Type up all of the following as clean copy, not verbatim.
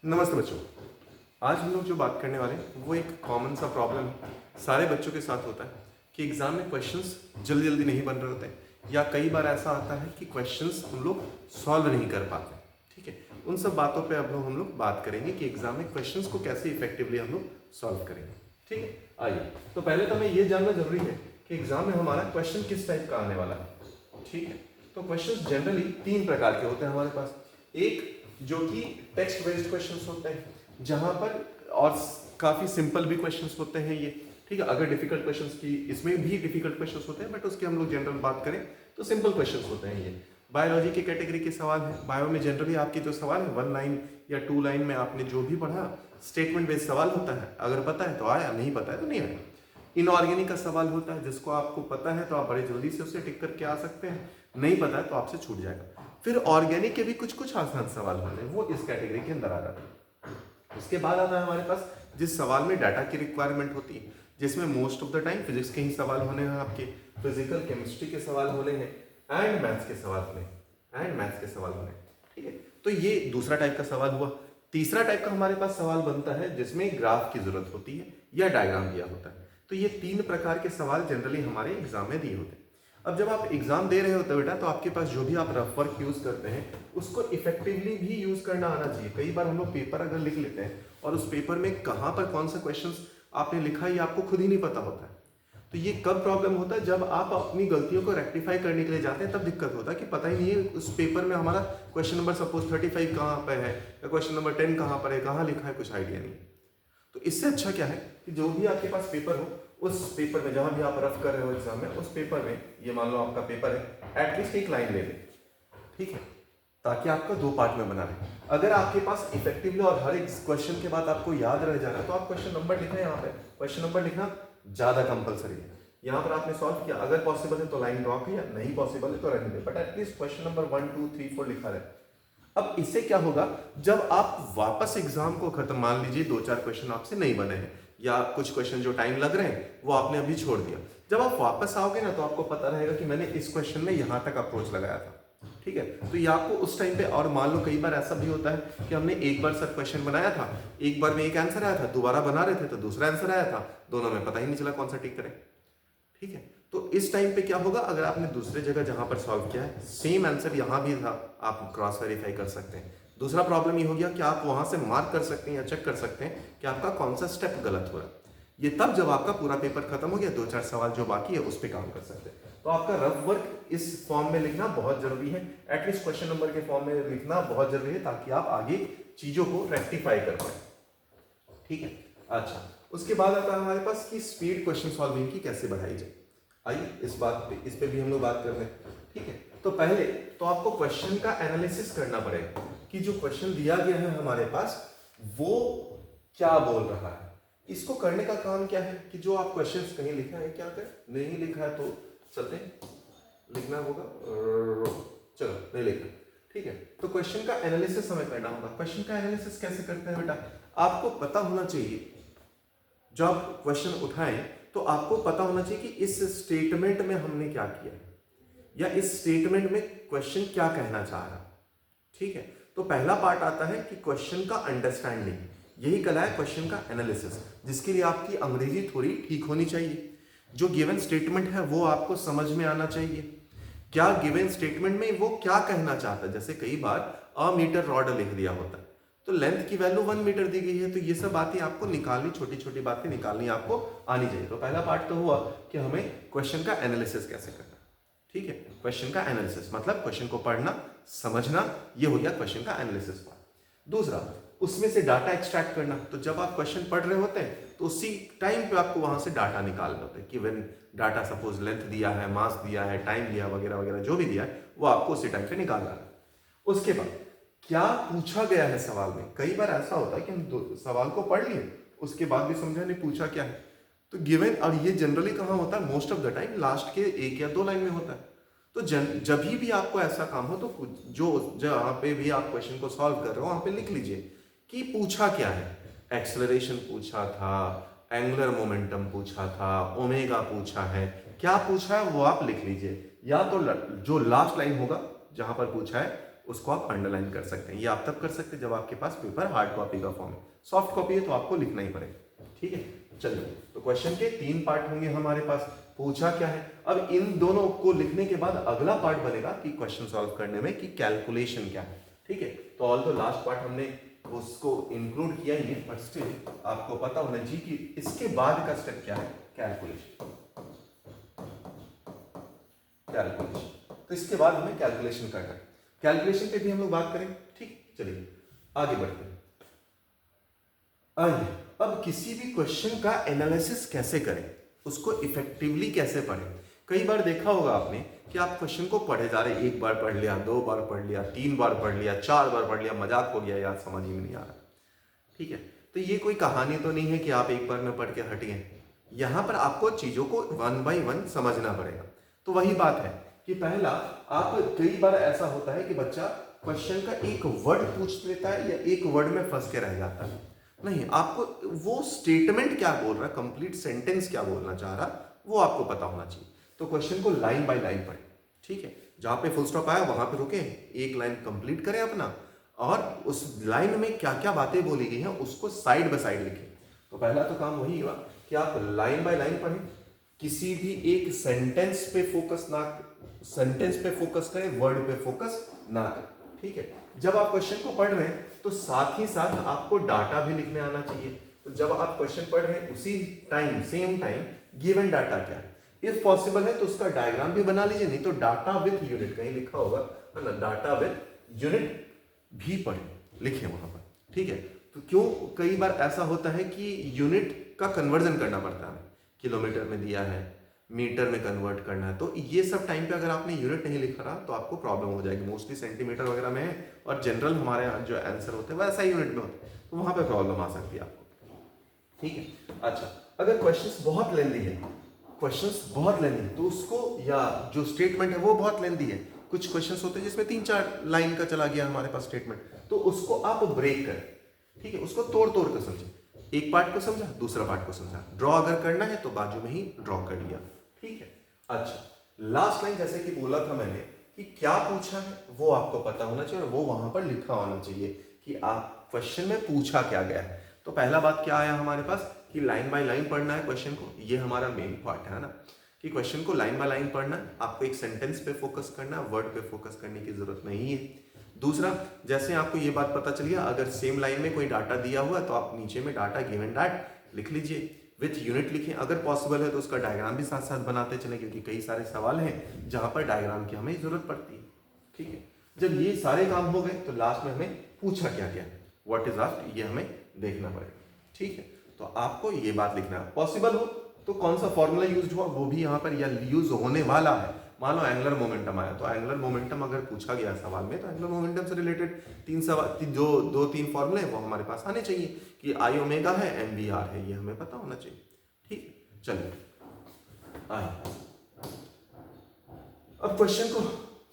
नमस्ते बच्चों। आज हम लोग जो बात करने वाले हैं वो एक कॉमन सा प्रॉब्लम सारे बच्चों के साथ होता है कि एग्जाम में क्वेश्चंस जल्दी जल्दी नहीं बन रहे होते हैं या कई बार ऐसा आता है कि क्वेश्चंस हम लोग सॉल्व नहीं कर पाते। ठीक है, उन सब बातों पे अब हम लोग बात करेंगे कि एग्जाम में क्वेश्चंस को कैसे इफेक्टिवली हम लोग सॉल्व करेंगे। ठीक है, आइए तो पहले तो हमें ये जानना जरूरी है कि एग्जाम में हमारा क्वेश्चन किस टाइप का आने वाला है। ठीक है, तो क्वेश्चंस जनरली तीन प्रकार के होते हैं हमारे पास। एक जो कि टेक्स्ट बेस्ड क्वेश्चंस होते हैं जहां पर और काफी सिंपल भी क्वेश्चंस होते हैं ये। ठीक है, अगर डिफिकल्ट क्वेश्चंस की इसमें भी डिफिकल्ट क्वेश्चंस होते हैं बट उसके हम लोग जनरल बात करें तो सिंपल क्वेश्चंस होते हैं ये। बायोलॉजी के कैटेगरी के सवाल है। बायो में जनरली आपकी जो सवाल है 1 लाइन या 2 लाइन में आपने जो भी पढ़ा स्टेटमेंट बेस्ड सवाल होता है। अगर पता है तो आया, नहीं पता है तो नहीं आया। इनऑर्गेनिक का सवाल होता है जिसको आपको पता है तो आप बड़े जल्दी से उसे टिक करके आ सकते हैं, नहीं पता है तो आपसे छूट जाएगा। फिर ऑर्गेनिक के भी कुछ कुछ आसान सवाल होते हैं, वो इस कैटेगरी के अंदर आ जाते हैं। उसके बाद आता है हमारे पास जिस सवाल में डाटा की रिक्वायरमेंट होती है, जिसमें most of the time physics के ही सवाल होने हैं, आपके फिजिकल केमिस्ट्री के सवाल होने हैं एंड मैथ्स के सवाल होने हैं। ठीक है, तो ये दूसरा टाइप का सवाल हुआ। तीसरा टाइप का हमारे पास सवाल बनता है जिसमें ग्राफ की जरूरत होती है या डायग्राम दिया होता है। तो ये तीन प्रकार के सवाल जनरली हमारे एग्जाम में दिए होते हैं। अब जब आप एग्जाम दे रहे होते हो बेटा तो आपके पास जो भी आप रफ वर्क यूज करते हैं उसको इफेक्टिवली भी यूज करना आना चाहिए। कई बार हम लोग पेपर अगर लिख लेते हैं और उस पेपर में कहाँ पर कौन सा क्वेश्चंस आपने लिखा ये आपको खुद ही नहीं पता होता है। तो ये कब प्रॉब्लम होता है, जब आप अपनी गलतियों को रेक्टिफाई करने के लिए जाते हैं तब दिक्कत होता है कि पता ही नहीं है उस पेपर में हमारा क्वेश्चन नंबर सपोज 35 कहाँ पर है या क्वेश्चन नंबर 10 कहाँ पर है, कहाँ लिखा है, कुछ आइडिया नहीं। तो इससे अच्छा क्या है कि जो भी आपके पास पेपर हो उस पेपर में जहां भी आप रफ कर रहे हो एग्जाम में, उस पेपर में ये मान लो आपका पेपर है एटलीस्ट एक लाइन ले ले। ठीक है, ताकि आपका 2 पार्ट में बना रहे। अगर आपके पास इफेक्टिवली और हर एक क्वेश्चन के बाद आपको याद रह जा रहा है तो आप क्वेश्चन नंबर लिखें। यहाँ पे क्वेश्चन नंबर लिखना ज्यादा कंपलसरी है। यहाँ पर आपने सॉल्व किया, अगर पॉसिबल है तो लाइन ड्रॉ किया, नहीं पॉसिबल है तो रहने दे, बट एटलीस्ट क्वेश्चन नंबर 1 2 3 4 लिखा रहे। अब इससे क्या होगा, जब आप वापस एग्जाम को खत्म, मान लीजिए 2-4 क्वेश्चन आपसे नहीं बने हैं या कुछ क्वेश्चन जो टाइम लग रहे हैं वो आपने अभी छोड़ दिया, जब आप वापस आओगे ना तो आपको पता रहेगा कि मैंने इस क्वेश्चन में यहां तक अप्रोच लगाया था। ठीक है, तो ये आपको उस टाइम पे, और मान लो कई बार ऐसा भी होता है कि हमने एक बार सब क्वेश्चन बनाया था, एक बार में एक आंसर आया था, दोबारा बना रहे थे तो दूसरा आंसर आया था, दोनों में पता ही नहीं चला कौन सा टिक करें। ठीक है, तो इस टाइम पे क्या होगा, अगर आपने दूसरे जगह जहां पर सॉल्व किया है सेम आंसर यहां भी था, आप क्रॉस वेरीफाई कर सकते हैं। दूसरा प्रॉब्लम ये हो गया कि आप वहां से मार्क कर सकते हैं या चेक कर सकते हैं कि आपका कौन सा स्टेप गलत हुआ है। ये तब जब आपका पूरा पेपर खत्म हो गया, 2-4 सवाल जो बाकी है उस पर काम कर सकते हैं। तो आपका रफ वर्क इस फॉर्म में लिखना बहुत जरूरी है, एटलीस्ट क्वेश्चन नंबर के फॉर्म में लिखना बहुत जरूरी है ताकि आप आगे चीजों को रेक्टिफाई कर पाए। ठीक है, अच्छा, उसके बाद आता है हमारे पास कि स्पीड क्वेश्चन सॉल्विंग की कैसे बढ़ाई जाए। आइए इस पे भी हम लोग बात कर रहे हैं। ठीक है, तो पहले तो आपको क्वेश्चन का एनालिसिस करना पड़ेगा कि जो क्वेश्चन दिया गया है हमारे पास वो क्या बोल रहा है। इसको करने का काम क्या है कि जो आप क्वेश्चंस कहीं लिखा है, क्या कर नहीं लिखा है तो चलते लिखना होगा, चलो नहीं लिखा। ठीक है, तो क्वेश्चन का एनालिसिस हमें करना होगा। क्वेश्चन का एनालिसिस कैसे करते हैं बेटा, आपको पता होना चाहिए, जब आप क्वेश्चन उठाएं तो आपको पता होना चाहिए कि इस स्टेटमेंट में हमने क्या किया या इस स्टेटमेंट में क्वेश्चन क्या कहना चाह रहा। ठीक है, तो पहला पार्ट आता है कि क्वेश्चन का अंडरस्टैंडिंग, यही कला है क्वेश्चन का एनालिसिस, जिसके लिए आपकी अंग्रेजी थोड़ी ठीक होनी चाहिए। जो गिवन स्टेटमेंट है वो आपको समझ में आना चाहिए, क्या गिवन स्टेटमेंट में वो क्या कहना चाहता है। जैसे कई बार अ मीटर रॉड लिख दिया होता है तो लेंथ की वैल्यू 1 मीटर दी गई है, तो ये सब बातें आपको निकालनी, छोटी छोटी बातें निकालनी आपको आनी चाहिए। तो पहला पार्ट तो हुआ कि हमें क्वेश्चन का एनालिसिस कैसे करना। ठीक है, क्वेश्चन का एनालिसिस मतलब क्वेश्चन को पढ़ना समझना, ये हो गया क्वेश्चन का एनालिसिस पार्ट। दूसरा, उसमें से डाटा एक्सट्रैक्ट करना। तो जब आप क्वेश्चन पढ़ रहे होते हैं तो उसी टाइम पे आपको वहां से डाटा निकालना होता है कि व्हेन डाटा सपोज लेंथ दिया है, मास दिया है, टाइम दिया वगैरह वगैरह जो भी दिया है वो आपको उसी टाइम पे निकालना है। उसके बाद क्या पूछा गया है सवाल में। कई बार ऐसा होता है कि हम सवाल को पढ़ लिए उसके बाद भी समझा नहीं पूछा क्या है। तो गिवन, और ये जनरली कहाँ होता है, most of the time last के 1 या 2 लाइन में होता है। तो जब भी आपको ऐसा काम हो तो जो जहाँ पे भी आप क्वेश्चन को सॉल्व कर रहे हो वहां पे लिख लीजिए कि पूछा क्या है। एक्सेलरेशन पूछा था, एंगुलर मोमेंटम पूछा था, ओमेगा पूछा है, क्या पूछा है वो आप लिख लीजिए। या तो जो लास्ट लाइन होगा जहां पर पूछा है उसको आप अंडरलाइन कर सकते हैं। ये आप तब कर सकते हैं जब आपके पास पेपर हार्ड कॉपी का फॉर्म है। सॉफ्ट कॉपी है तो आपको लिखना ही पड़ेगा, ठीक है। चलिए, तो क्वेश्चन के 3 पार्ट होंगे हमारे पास। पूछा क्या है, अब इन दोनों को लिखने के बाद अगला पार्ट बनेगा कि क्वेश्चन सॉल्व करने में कि कैलकुलेशन क्या है, ठीक है। तो ऑल द लास्ट पार्ट हमने उसको इंक्लूड किया ही है, बट स्टिल आपको पता होना चाहिए कि इसके बाद का स्टेप क्या है, कैलकुलेशन। तो इसके बाद हमें कैलकुलेशन करना है। कैलकुलेशन पे भी हम लोग बात करें, ठीक। चलिए आगे बढ़ते हैं। आइए, अब किसी भी क्वेश्चन का एनालिसिस कैसे करें, उसको इफेक्टिवली कैसे पढ़ें। कई बार देखा होगा आपने कि आप क्वेश्चन को पढ़े जा रहे, 1 बार पढ़ लिया, 2 बार पढ़ लिया, 3 बार पढ़ लिया, 4 बार पढ़ लिया, मजाक हो गया, यार समझ ही में नहीं आ रहा, ठीक है। तो ये कोई कहानी तो नहीं है कि आप एक बार में पढ़ के हट गए। यहां पर आपको चीजों को 1 बाय 1 समझना पड़ेगा। तो वही बात है कि पहला, आप कई बार ऐसा होता है कि बच्चा क्वेश्चन का एक वर्ड पूछ लेता है या एक वर्ड में फंस के रह जाता है। नहीं, आपको वो स्टेटमेंट क्या बोल रहा है, कंप्लीट सेंटेंस क्या बोलना चाह रहा, वो आपको पता होना चाहिए। तो क्वेश्चन को लाइन बाय लाइन पढ़े, ठीक है। जहां पे फुल स्टॉप आया वहां पे रुके, एक लाइन कंप्लीट करें अपना, और उस लाइन में क्या क्या बातें बोली गई हैं उसको साइड बाय साइड लिखें। तो पहला तो काम वही हुआ कि आप लाइन बाय लाइन पढ़ें, किसी भी एक सेंटेंस पे फोकस करें, वर्ड पे फोकस ना करें, ठीक है। जब आप क्वेश्चन को पढ़ रहे हैं तो साथ ही साथ आपको डाटा भी लिखने आना चाहिए। तो जब आप क्वेश्चन पढ़ रहे हैं उसी time, same time, given data क्या है, इफ पॉसिबल है तो उसका डायग्राम भी बना लीजिए, नहीं तो डाटा विथ यूनिट कहीं लिखा होगा, है ना, डाटा विथ यूनिट भी पढ़े, लिखे वहां पर, ठीक है। तो क्यों, कई बार ऐसा होता है कि यूनिट का कन्वर्जन करना पड़ता है, किलोमीटर में दिया है, मीटर में कन्वर्ट करना है, तो ये सब टाइम पे अगर आपने यूनिट नहीं लिखा रहा तो आपको प्रॉब्लम हो जाएगी। मोस्टली सेंटीमीटर वगैरह में है, और जनरल हमारे यहाँ जो आंसर होते हैं वैसा ही यूनिट में होते हैं, तो वहां पे प्रॉब्लम आ सकती है आपको, ठीक है। अच्छा, अगर क्वेश्चंस बहुत लेंदी है, तो उसको, या जो स्टेटमेंट है वो बहुत लेंदी है, कुछ क्वेश्चंस होते हैं जिसमें 3-4 लाइन का चला गया हमारे पास स्टेटमेंट, तो उसको आप ब्रेक करें, ठीक है। उसको तोड़ तोड़ कर समझे, एक पार्ट को समझा, दूसरा पार्ट को समझा, ड्रॉ अगर करना है तो बाजू में ही ड्रॉ कर लिया, ठीक है। अच्छा, लास्ट लाइन जैसे कि बोला था मैंने कि क्या पूछा है वो आपको पता होना चाहिए, और वो वहां पर लिखा होना चाहिए कि आप क्वेश्चन में पूछा क्या गया है। तो पहला बात क्या आया हमारे पास कि लाइन बाय लाइन पढ़ना है क्वेश्चन को, ये हमारा मेन पार्ट है ना, कि क्वेश्चन को लाइन बाय लाइन पढ़ना है, आपको एक सेंटेंस पे फोकस करना है, वर्ड पे फोकस करने की जरूरत नहीं है। दूसरा, जैसे आपको ये बात पता चल गया, अगर सेम लाइन में कोई डाटा दिया हुआ तो आप नीचे में डाटा गिवन डैट लिख लीजिए, विथ यूनिट लिखें, अगर पॉसिबल है तो उसका डायग्राम भी साथ साथ बनाते चलें, क्योंकि कई सारे सवाल हैं जहां पर डायग्राम की हमें जरूरत पड़ती है, ठीक है। जब ये सारे काम हो गए तो लास्ट में हमें पूछा क्या गया, व्हाट इज आस्क्ड, ये हमें देखना पड़ेगा, ठीक है। तो आपको ये बात लिखना है, पॉसिबल हो तो कौन सा फॉर्मूला यूज हुआ वो भी यहाँ पर या यूज होने वाला है। मान लो एंगुलर मोमेंटम आया, तो एंगुलर मोमेंटम अगर पूछा गया सवाल में, तो एंगुलर मोमेंटम से रिलेटेड 3 सवाल, जो 2-3 फॉर्मूले हैं वो हमारे पास आने चाहिए, कि आई ओमेगा है, एम वी आर है, ये हमें पता होना चाहिए, ठीक है। चलिए आइए, अब क्वेश्चन को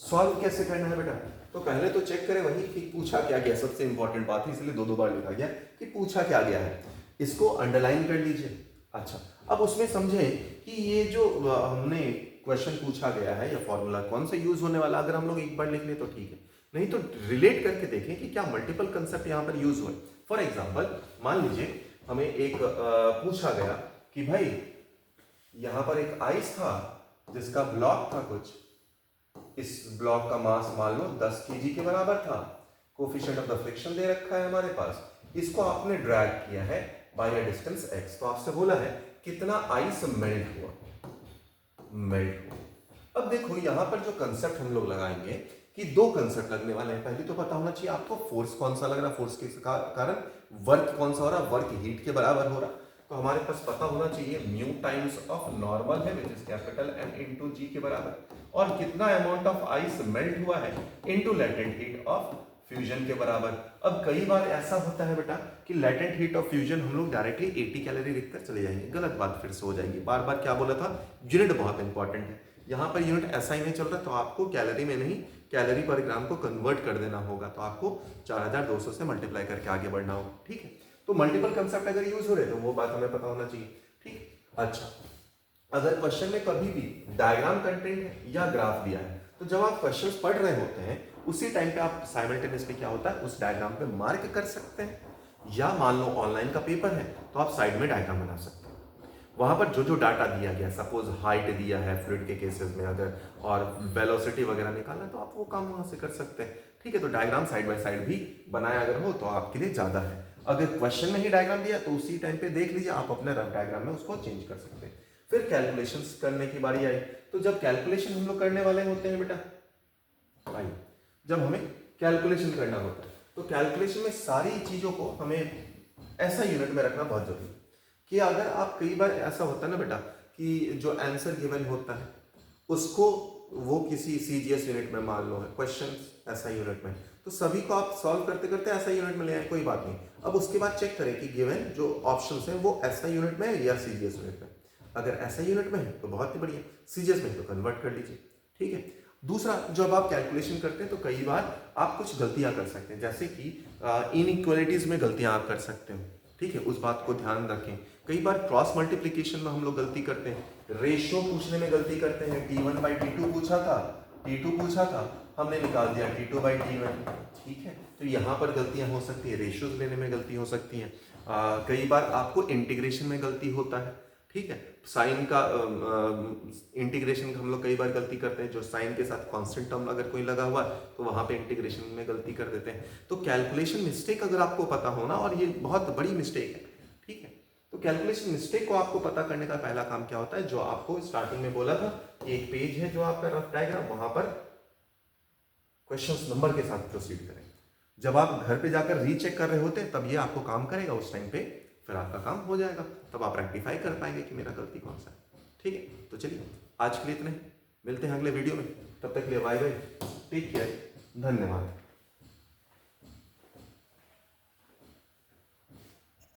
सॉल्व कैसे करना है बेटा, तो पहले तो चेक करें वही कि पूछा क्या गया, सबसे इंपॉर्टेंट बात है, इसलिए 2-2 बार लिखा गया कि पूछा क्या गया है, इसको अंडरलाइन कर लीजिए। अच्छा, अब उसमें समझे कि ये जो हमने क्वेश्चन पूछा गया है या फॉर्मूला कौन सा यूज होने वाला, अगर हम लोग एक बार लिख ले तो ठीक है, नहीं तो रिलेट करके देखें कि क्या मल्टीपल कंसेप्ट यहाँ पर यूज हुए। फॉर एग्जाम्पल, मान लीजिए हमें एक पूछा गया कि भाई यहाँ पर एक आइस था जिसका ब्लॉक था कुछ, इस ब्लॉक का मास मान लो 10 kg के बराबर था, कोफिशिएंट ऑफ द फ्रिक्शन दे रखा है हमारे पास, इसको आपने ड्रैग किया है बाय अ डिस्टेंस x, तो आपसे बोला है कितना आइस मेल्ट हुआ। अब देखो यहाँ पर जो कंसेप्ट हम लोग लगाएंगे कि 2 कंसेप्ट लगने वाले हैं। पहले तो पता होना चाहिए आपको फोर्स कौन सा लग रहा है, फोर्स के कारण वर्क कौन सा हो रहा है, वर्क हीट के बराबर हो रहा है, तो हमारे पास पता होना चाहिए म्यू टाइम्स ऑफ नॉर्मल है which is capital M into G के बराबर, और कितना अमाउंट ऑफ आइस मेल्ट हुआ है into latent heat of fusion के बराबर। अब कई बार ऐसा होता है बेटा कि लेटेंट हीट ऑफ फ्यूजन हम लोग डायरेक्टली 80 कैलोरी लिखकर चले जाएंगे, गलत बात फिर से हो जाएगी। बार बार क्या बोला था, यूनिट बहुत इंपॉर्टेंट है, यहाँ पर यूनिट ऐसा ही नहीं चल रहा, तो आपको कैलोरी में नहीं कैलोरी पर ग्राम को कन्वर्ट कर देना होगा, तो आपको 4200 से मल्टीप्लाई करके आगे बढ़ना होगा, ठीक है। तो मल्टीपल कंसेप्ट अगर यूज हो रहे तो वो बात हमें पता होना चाहिए, ठीक। अच्छा, अगर क्वेश्चन में कभी भी डायग्राम कंटेंट है या ग्राफ दिया है, तो जब आप क्वेश्चंस पढ़ रहे होते हैं उसी टाइम पे आप साइमल्टेनियसली क्या होता है उस डायग्राम पे मार्क कर सकते हैं, या मान लो ऑनलाइन का पेपर है तो आप साइड में डायग्राम बना सकते हैं। वहां पर जो जो डाटा दिया गया, सपोज हाइट दिया है फ्लूइड के केसेस में अगर, और वेलोसिटी वगैरह निकालना है तो आप वो काम वहां से कर सकते हैं। ठीक है, तो डायग्राम साइड बाय साइड भी बनाया अगर हो तो आपके लिए ज्यादा है। अगर क्वेश्चन में ही डायग्राम दिया तो उसी टाइम पे देख लीजिए, आप अपने रफ डायग्राम में उसको चेंज कर सकते हैं। फिर कैलकुलेशंस करने की बारी आई, तो जब कैलकुलेशन हम लोग करने वाले होते हैं बेटा भाई, जब हमें कैलकुलेशन करना होता है तो कैलकुलेशन में सारी चीजों को हमें ऐसा यूनिट में रखना बहुत जरूरी है कि अगर आप, कई बार ऐसा होता है ना बेटा कि जो आंसर गिवन होता है उसको वो किसी सीजीएस यूनिट में मान लो है क्वेश्चन ऐसा यूनिट में, तो सभी को आप सॉल्व करते करते ऐसा यूनिट में ले आए, कोई बात नहीं। अब उसके बाद चेक करें कि गिवन जो ऑप्शंस हैं वो ऐसा यूनिट में है या सीजीएस यूनिट में। अगर ऐसा यूनिट में है तो बहुत ही बढ़िया, सीजीएस में है तो कन्वर्ट कर लीजिए। ठीक है, दूसरा जब आप कैलकुलेशन करते हैं तो कई बार आप कुछ गलतियां कर सकते हैं, जैसे कि इनइक्वालिटीज में गलतियां आप कर सकते हो। ठीक है, उस बात को ध्यान रखें। कई बार क्रॉस मल्टीप्लिकेशन में हम लोग गलती करते हैं, रेशियो पूछने में गलती करते हैं। T1/T2 पूछा था, T2 पूछा था, हमने निकाल दिया T2/T1। ठीक है, तो यहाँ पर गलतियां हो सकती है, रेशियोज लेने में गलती हो सकती है। कई बार आपको इंटीग्रेशन में गलती होता है। ठीक है, साइन का इंटीग्रेशन हम लोग कई बार गलती करते हैं, जो साइन के साथ कांस्टेंट टर्म अगर कोई लगा हुआ है तो वहां पे इंटीग्रेशन में गलती कर देते हैं। तो कैलकुलेशन मिस्टेक अगर आपको पता हो ना, और ये बहुत बड़ी मिस्टेक है। ठीक है, तो कैलकुलेशन मिस्टेक को आपको पता करने का पहला काम क्या होता है, जो आपको स्टार्टिंग में बोला था, एक पेज है जो आपका रफ डायग्राम, वहां पर क्वेश्चंस नंबर के साथ प्रोसीड करें। जब आप घर पे जाकर रीचेक कर रहे होते हैं तब ये आपको काम करेगा, उस टाइम पे फिर आपका काम हो जाएगा, तब आप रेक्टिफाई कर पाएंगे कि मेरा गलती कौन सा है। ठीक है, तो चलिए आज के लिए इतने, मिलते हैं अगले वीडियो में, तब तक के लिए बाय बाय, टेक केयर, धन्यवाद।